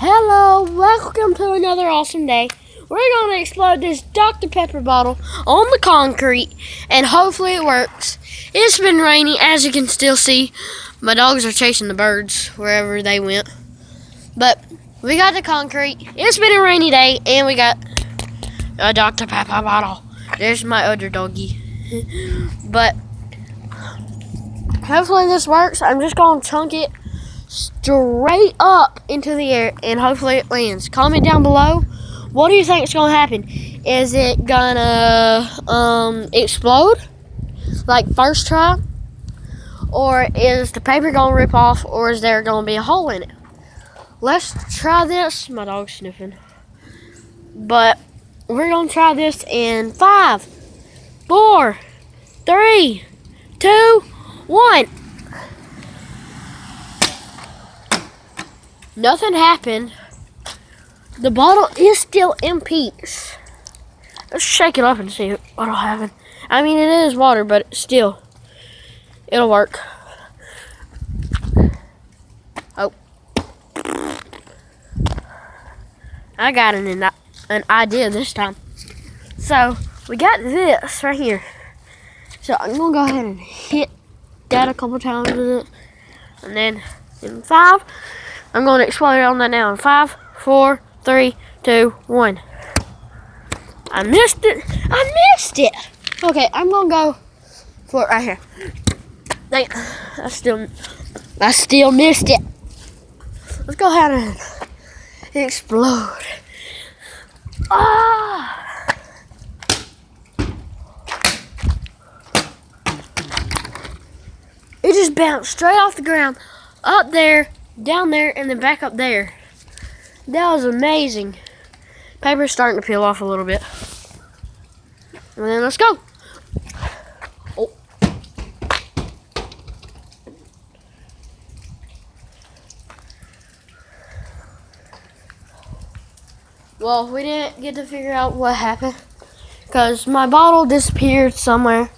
Hello, welcome to another awesome day. We're going to explode this Dr. Pepper bottle on the concrete, and hopefully it works. It's been rainy, as you can still see. My dogs are chasing the birds wherever they went. But we got the concrete. It's been a rainy day, and we got a Dr. Pepper bottle. There's my other doggy. But hopefully this works. I'm just going to chunk it straight up into the air, and hopefully it lands. Comment down below, what do you think is going to happen? Is it gonna explode like first try, or is the paper gonna rip off, or is there gonna be a hole in it? Let's try this. My dog's sniffing. But we're gonna try this in 5, 4, 3, 2, 1. Nothing happened. The bottle is still in peaks. Let's shake it up and see what'll happen. I mean, it is water, but still, it'll work. Oh, I got an idea this time. So we got this right here. So I'm gonna go ahead and hit that a couple times with it, and then in 5. I'm going to explode it on that now in 5, 4, 3, 2, 1. I missed it. I missed it. Okay, I'm going to go for it right here. Dang, I still missed it. Let's go ahead and explode. Ah! It just bounced straight off the ground, up there, down there, and then back up there. That was amazing. Paper's starting to peel off a little bit. And then let's go. Oh. Well, we didn't get to figure out what happened because my bottle disappeared somewhere.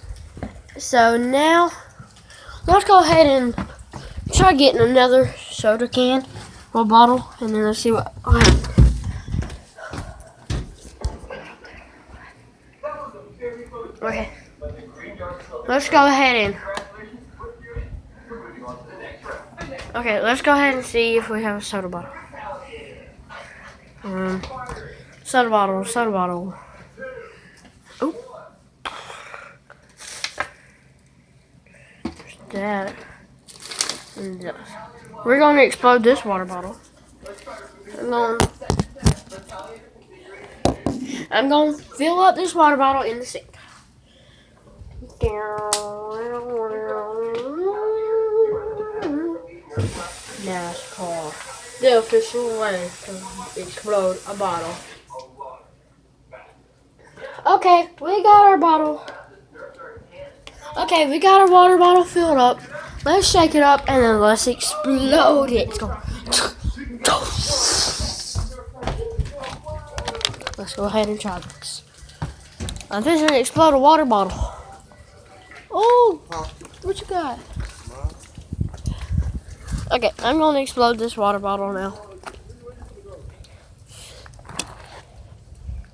So now, let's go ahead and try getting another soda can or bottle, and then let's see what happens. Okay, let's go ahead and see if we have a soda bottle. Soda bottle. Oh, there's that. We're going to explode this water bottle. I'm going to fill up this water bottle in the sink. NASCAR. The official way to explode a bottle. Okay, we got our bottle. Okay, we got our water bottle filled up. Let's shake it up and then let's explode it. Let's go. Let's go ahead and try this. I'm fixing to explode a water bottle. Oh, what you got? Okay, I'm going to explode this water bottle now.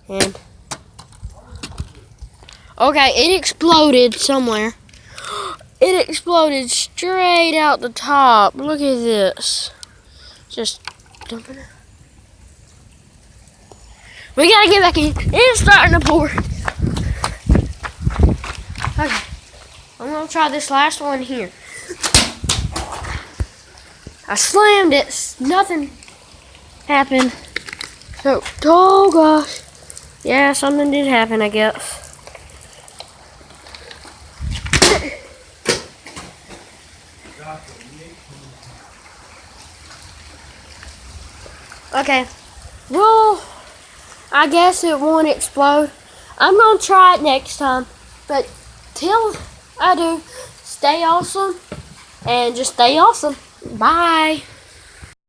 And okay, it exploded somewhere. It exploded straight out the top. Look at this. Just dumping it. We gotta get back in. It's starting to pour. Okay. I'm gonna try this last one here. I slammed it. Nothing happened. So, oh gosh. Yeah, something did happen, I guess. Okay, well, I guess it won't explode. I'm going to try it next time. But till I do, stay awesome and just stay awesome. Bye.